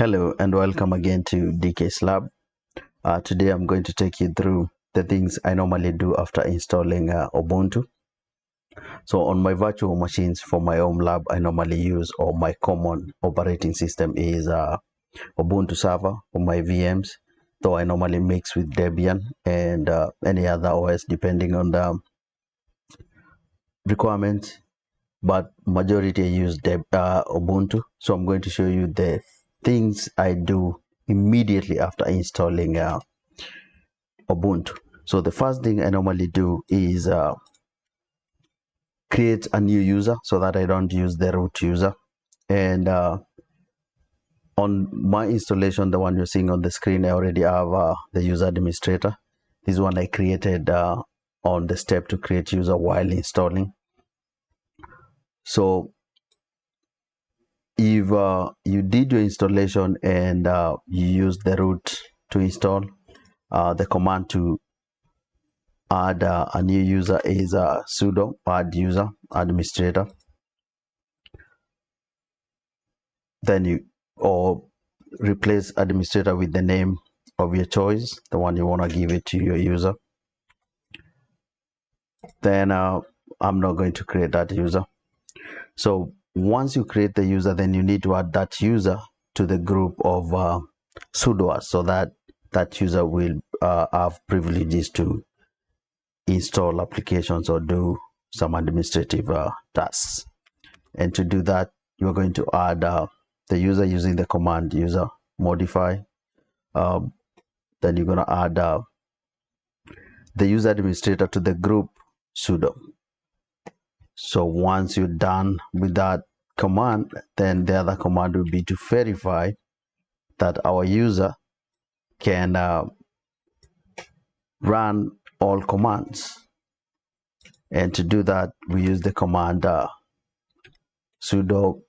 Hello and welcome again to DK's Lab. Today I'm going to take you through the things I normally do after installing Ubuntu. So on my virtual machines for my home lab, I normally use, or my common operating system is Ubuntu Server for my VMs, though I normally mix with Debian and any other OS depending on the requirements, but majority I use Ubuntu. So I'm going to show you the things I do immediately after installing Ubuntu. So the first thing I normally do is create a new user so that I don't use the root user. And on my installation, the one you're seeing on the screen, I already have the user administrator. This one I created on the step to create user while installing. So if you did your installation and you use the root to install, the command to add a new user is sudo add user administrator. Then you replace administrator with the name of your choice, the one you want to give it to your user. Then I'm not going to create that user. So once you create the user, then you need to add that user to the group of sudoers so that that user will have privileges to install applications or do some administrative tasks. And to do that, you're going to add the user using the command user modify. Then you're going to add the user administrator to the group sudo. So once you're done with that command, then the other command will be to verify that our user can run all commands. And to do that, we use the command sudo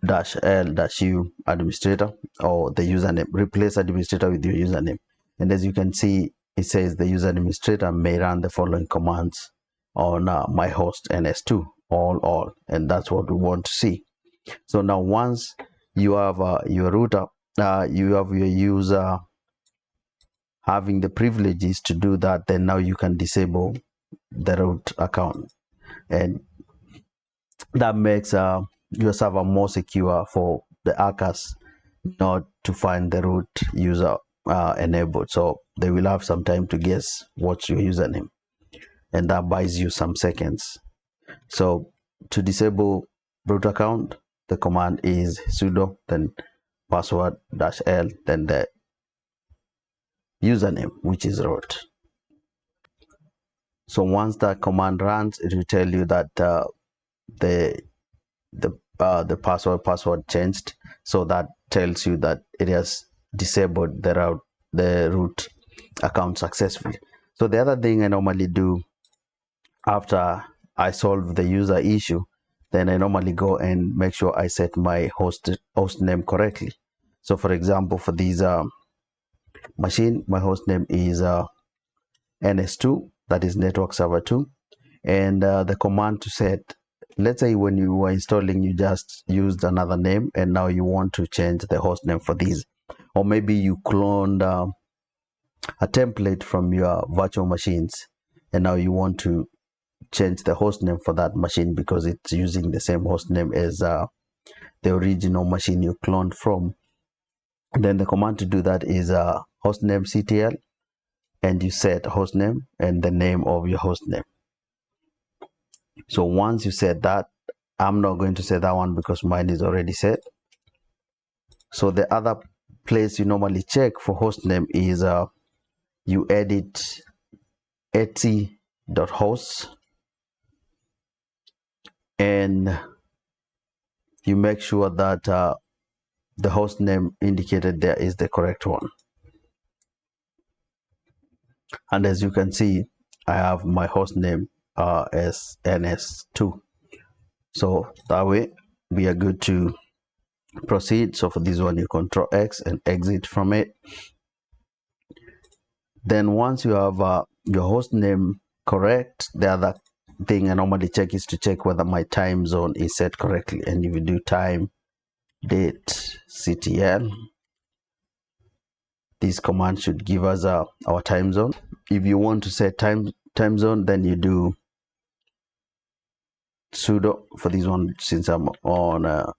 -l-u administrator, or the username. Replace administrator with your username. And as you can see, it says the user administrator may run the following commands on my host ns2 all, and that's what we want to see. So now once you have your router, you have your user having the privileges to do that, then now you can disable the root account, and that makes your server more secure for the hackers not to find the root user enabled. So they will have some time to guess what's your username, and that buys you some seconds. So to disable root account, the command is sudo then password -l then the username, which is root. So once that command runs, it will tell you that the password changed. So that tells you that it has disabled the root account successfully. So the other thing I normally do after I solve the user issue, then I normally go and make sure I set my host name correctly. So for example, for this machine, my host name is ns2, that is network server 2, and the command to set, let's say when you were installing, you just used another name and now you want to change the host name for these, or maybe you cloned a template from your virtual machines and now you want to change the host name for that machine because it's using the same host name as the original machine you cloned from. Then the command to do that is hostname ctl, and you set hostname and the name of your hostname. So once you set that, I'm not going to set that one because mine is already set. So the other place you normally check for hostname is you edit etc.hosts and you make sure that the host name indicated there is the correct one. And as you can see, I have my host name as ns2. So that way we are good to proceed. So for this one, you Control X and exit from it. Then once you have your host name correct, the other thing I normally check is to check whether my time zone is set correctly. And if you do time, date, ctl. This command should give us our time zone. If you want to set time zone, then you do sudo for this one, since I'm on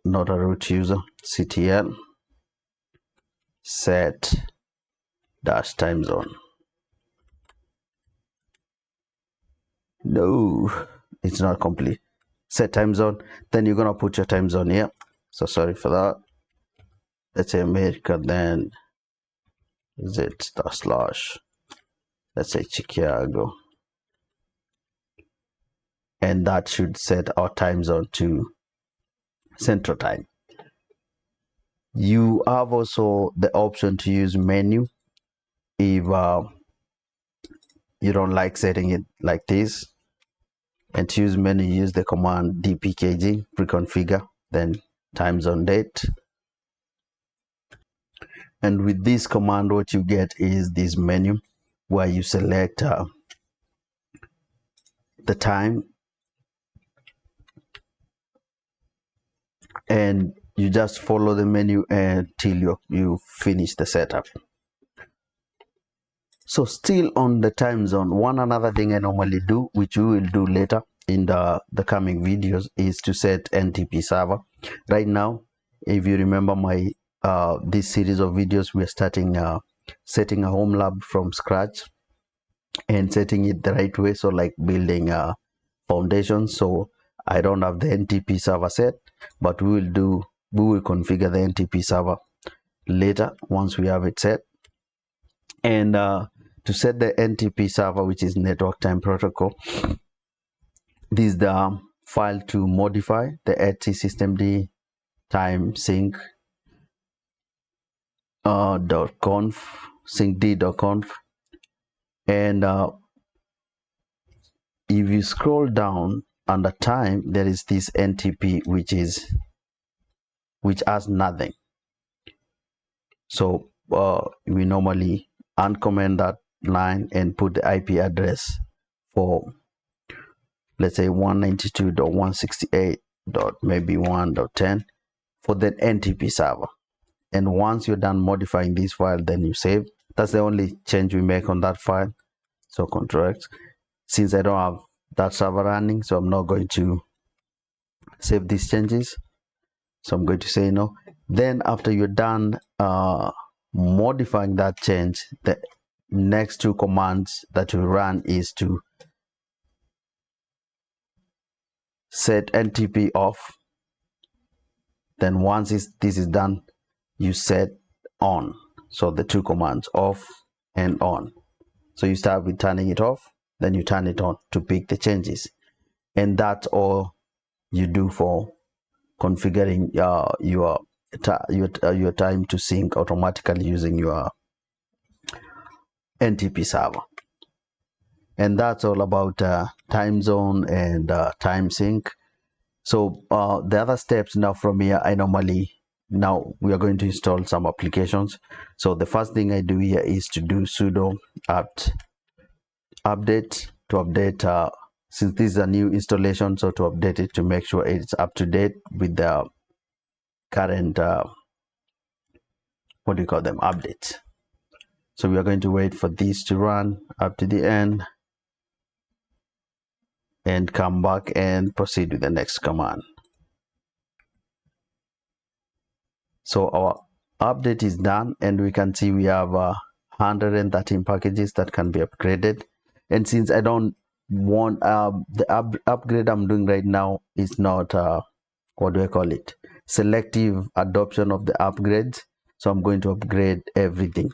not a root user. Ctl set dash time zone. No, it's not complete. Set time zone, then you're gonna put your time zone here. So sorry for that. Let's say America, then z/, let's say Chicago, and that should set our time zone to Central Time. You have also the option to use menu if you don't like setting it like this. And to use menu, use the command dpkg preconfigure, then time zone date. And with this command, what you get is this menu where you select the time, and you just follow the menu until you finish the setup. So still on the time zone, one another thing I normally do, which we will do later in the coming videos, is to set NTP server. Right now, if you remember my this series of videos, we are starting setting a home lab from scratch and setting it the right way, so like building a foundation. So I don't have the NTP server set, but we will configure the NTP server later once we have it set. And to set the NTP server, which is network time protocol, this is the file to modify the etc systemd time sync .conf syncd.conf. And if you scroll down under time, there is this NTP which has nothing. So we normally uncomment that line and put the IP address for, let's say, 192.168.maybe 1.10 for the NTP server. And once you're done modifying this file, then you save. That's the only change we make on that file. So Ctrl X. Since I don't have that server running, so I'm not going to save these changes. So I'm going to say no. Then after you're done modifying that change, the next two commands that you run is to set NTP off. Then once this is done, you set on. So the two commands, off and on. So you start with turning it off, then you turn it on to pick the changes. And that's all you do for configuring your time to sync automatically using your NTP server. And that's all about time zone and time sync. So the other steps now from here, now we are going to install some applications. So the first thing I do here is to do sudo apt update to update, since this is a new installation, so to update it to make sure it's up to date with the current what do you call them, updates. So we are going to wait for this to run up to the end and come back and proceed with the next command. So our update is done, and we can see we have 113 packages that can be upgraded. And since I don't want the upgrade I'm doing right now is not what do I call it, selective adoption of the upgrades, so I'm going to upgrade everything.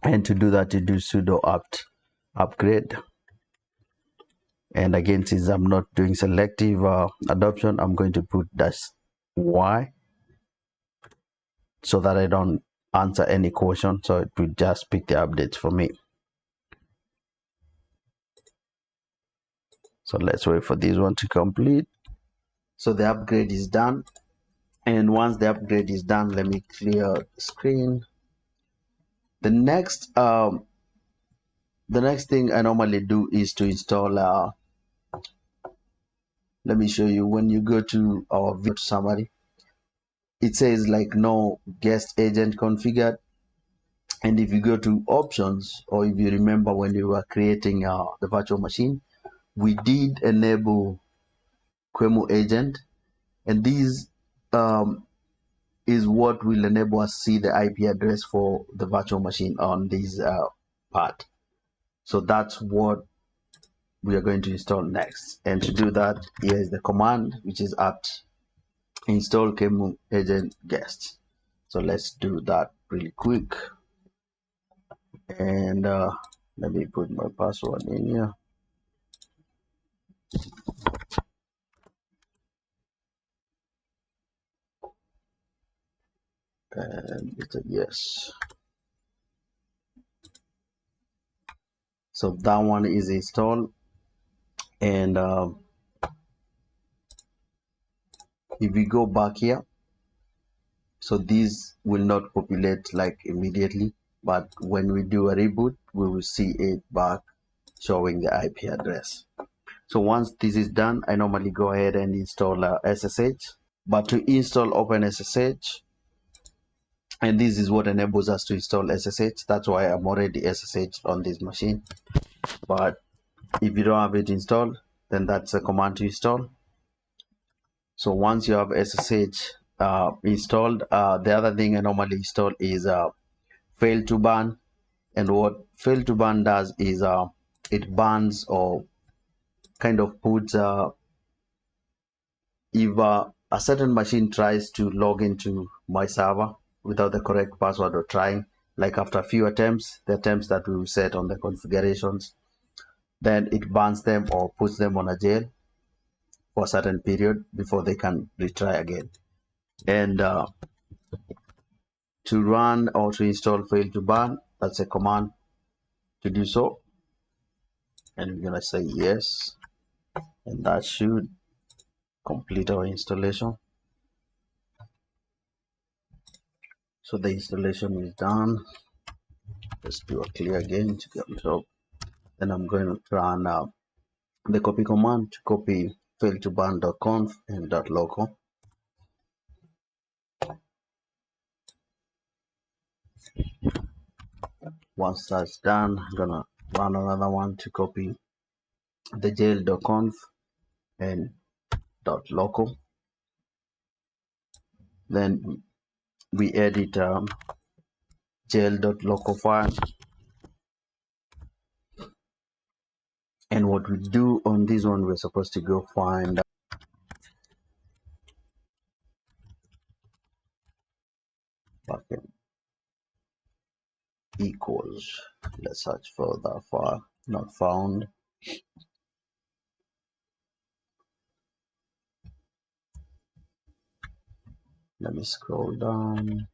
And to do that, you do sudo apt upgrade. And again, since I'm not doing selective adoption, I'm going to put -y so that I don't answer any question, so it will just pick the updates for me. So let's wait for this one to complete. So the upgrade is done, and once the upgrade is done, let me clear the screen. The next thing I normally do is to install let me show you. When you go to our video summary, it says like no guest agent configured. And if you go to options, or if you remember when we were creating the virtual machine, we did enable QEMU agent, and this is what will enable us see the IP address for the virtual machine on this part. So that's what we are going to install next. And to do that, here is the command, which is apt install QEMU agent guest. So let's do that really quick. And let me put my password in here. And it's a yes. So that one is installed. And if we go back here, so these will not populate like immediately, but when we do a reboot, we will see it back showing the IP address. So once this is done, I normally go ahead and install SSH. But to install OpenSSH, and this is what enables us to install SSH. That's why I'm already SSH on this machine. But if you don't have it installed, then that's a command to install. So once you have SSH installed, the other thing I normally install is fail to ban. And what fail to ban does is it bans or kind of puts if a certain machine tries to log into my server without the correct password, or trying like after a few attempts, the attempts that we set on the configurations, then it bans them or puts them on a jail for a certain period before they can retry again. And to run or to install fail to ban, that's a command to do so. And we're gonna say yes, and that should complete our installation. So the installation is done. Let's do a clear again to get on top. Then I'm going to run the copy command to copy failtoban.conf and .local. Once that's done, I'm gonna run another one to copy the jail.conf and .local. Then we edit jail.local file, and what we do on this one, we're supposed to go find bucket equals, let's search for that file, not found. Let me scroll down.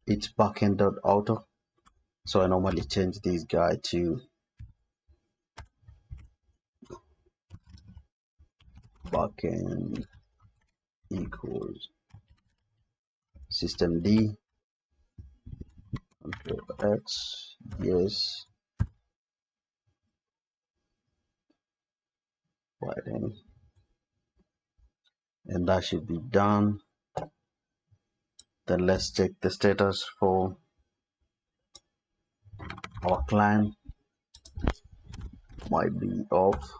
It's backend.auto. So I normally change this guy to backend equals systemd Control X, yes, writing, and that should be done. Then let's check the status for our client. Might be off.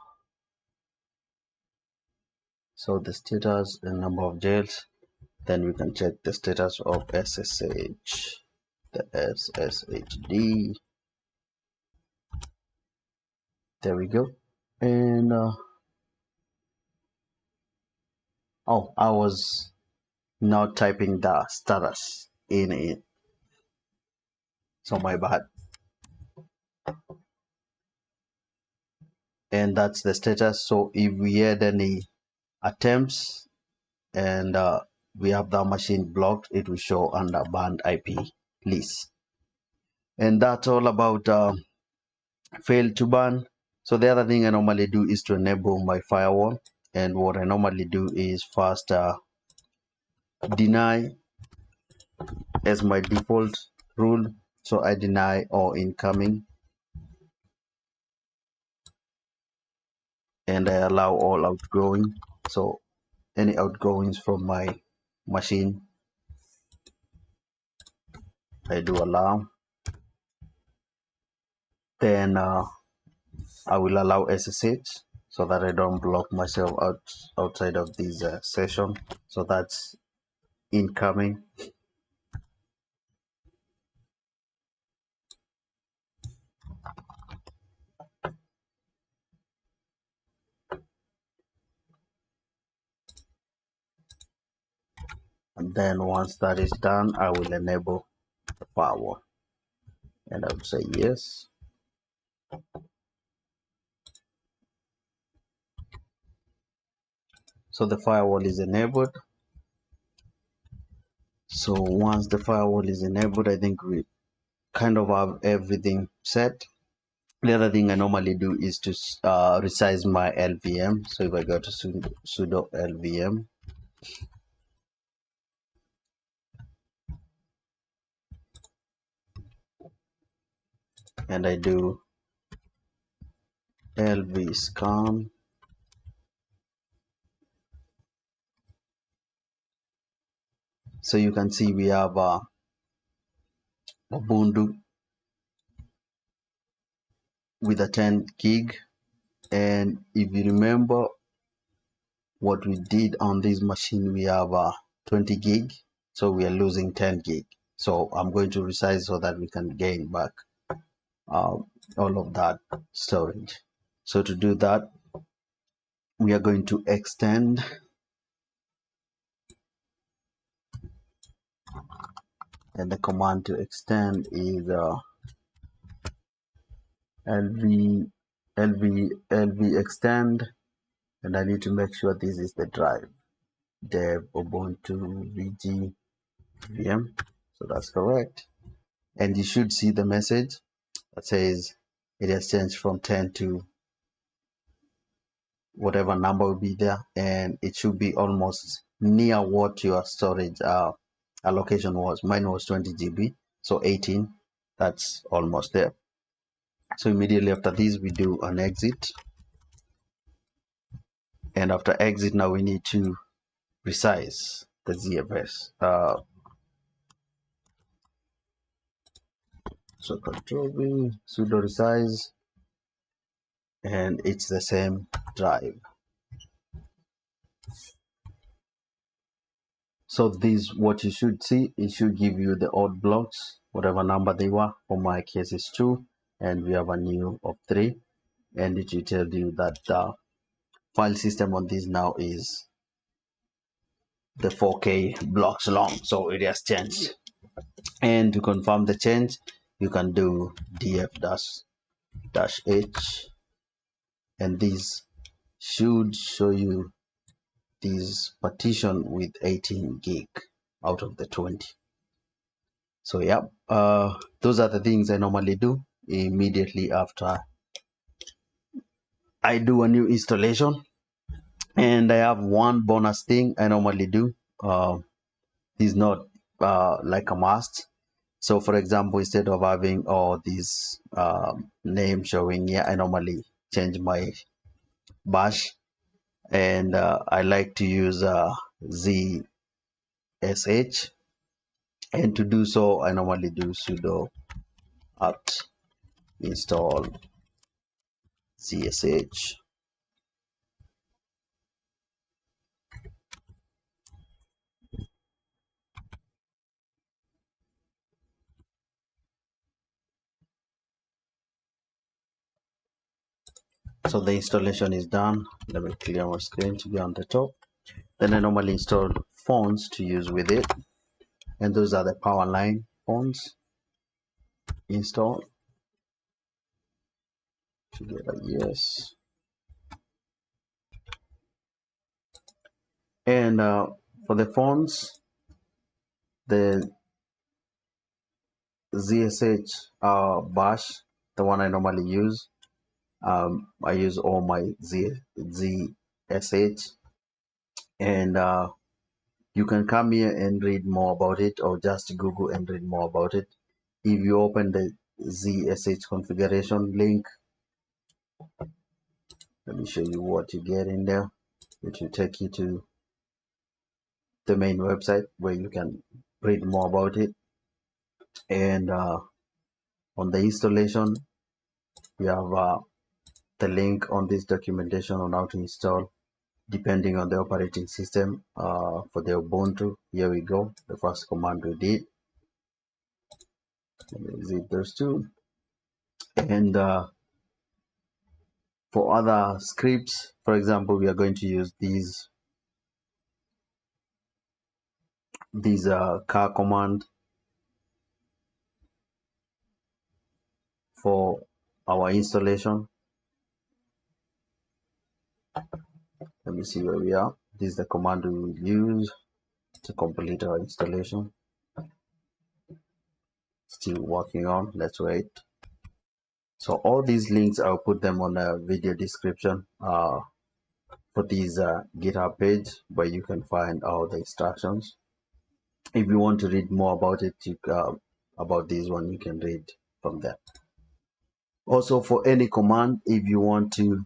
So the status and number of jails. Then we can check the status of SSH, the SSHD. There we go. And oh, I was not typing the status in it, so my bad. And that's the status. So if we had any attempts and we have the machine blocked, it will show under banned IP list. And that's all about fail to ban. So the other thing I normally do is to enable my firewall, and what I normally do is first deny as my default rule. So I deny all incoming, and I allow all outgoing. So any outgoings from my machine, I do allow. Then I will allow SSH so that I don't block myself outside of this session. So that's incoming. And then once that is done, I will enable the firewall, and I will say yes. So the firewall is enabled. So once the firewall is enabled, I think we kind of have everything set. The other thing I normally do is to resize my LVM. So if I go to sudo LVM, and I do lv scan, so you can see we have Ubuntu with a 10 gig. And if you remember what we did on this machine, we have 20 gig, so we are losing 10 gig. So I'm going to resize so that we can gain back all of that storage. So to do that, we are going to extend, and the command to extend is lv extend, and I need to make sure this is the drive, dev ubuntu vg vm. So that's correct, and you should see the message that says it has changed from 10 to whatever number will be there, and it should be almost near what your storage allocation was. Mine was 20 GB, so 18, that's almost there. So immediately after this, we do an exit, and after exit, now we need to resize the ZFS. So control V, sudo resize, and it's the same drive. So this, what you should see, it should give you the odd blocks, whatever number they were. For my case is 2, and we have a new of 3, and it will tell you that the file system on this now is the 4K blocks long, so it has changed. And to confirm the change, you can do df-h, and this should show you this partition with 18 gig out of the 20. So yeah, those are the things I normally do immediately after I do a new installation. And I have one bonus thing I normally do. Is not like a must. So for example, instead of having all these names showing here, I normally change my bash, and I like to use zsh, and to do so I normally do sudo apt install zsh. So the installation is done. Let me clear my screen to be on the top. Then I normally install fonts to use with it, and those are the power line fonts. Install together, yes. And for the fonts, the ZSH bash, the one I normally use, I use all my ZSH, and you can come here and read more about it, or just Google and read more about it. if you open the zsh configuration link, let me show you what you get in there, which will take you to the main website where you can read more about it. And on the installation, we have the link on this documentation on how to install depending on the operating system. For the Ubuntu, here we go, the first command we did. Let me zip those two. And for other scripts, for example, we are going to use these car command for our installation. Let me see where we are. This is the command we will use to complete our installation. Still working on, let's wait. So all these links, I'll put them on the video description for this GitHub page where you can find all the instructions. If you want to read more about it, about this one, you can read from there. Also, for any command, if you want to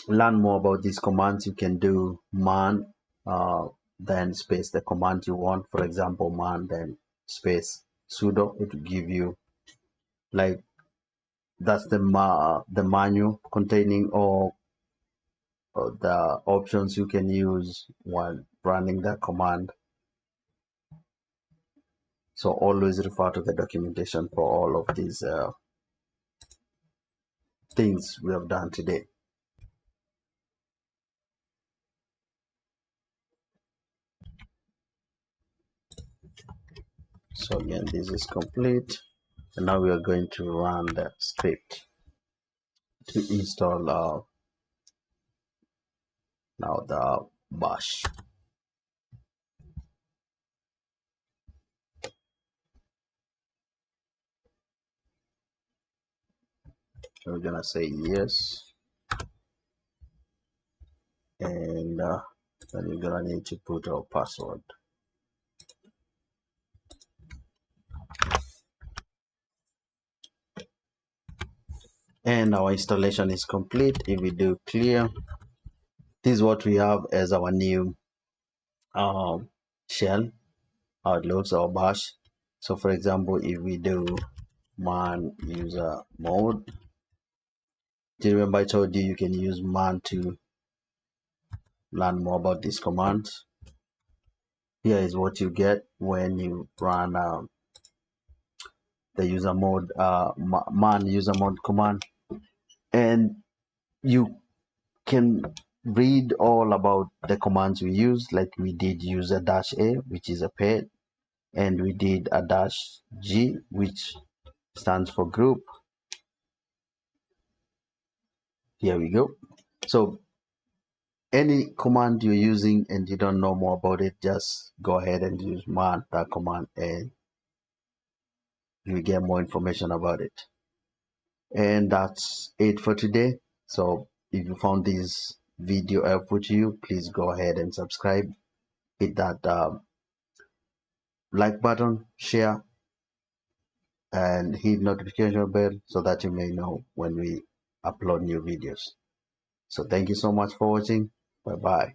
learn more about these commands, you can do man then space the command you want. For example, man then space sudo. It will give you, like, that's the menu containing all the options you can use while running that command. So always refer to the documentation for all of these things we have done today. So again, this is complete, and now we are going to run the script to install now the bash. So we're gonna say yes, and then we're gonna need to put our password. And our installation is complete. If we do clear, this is what we have as our new shell, how it looks, our bash. So for example, if we do man user mode, do you remember I told you you can use man to learn more about these commands? Here is what you get when you run the user mode man user mode command, and you can read all about the commands we use. Like we did user dash a, which is a pet, and we did a dash g, which stands for group. Here we go. So any command you're using and you don't know more about it, just go ahead and use man, that command, and you get more information about it. And that's it for today. So if you found this video helpful to you, please go ahead and subscribe, hit that like button, share, and hit notification bell so that you may know when we upload new videos. So thank you so much for watching. Bye bye.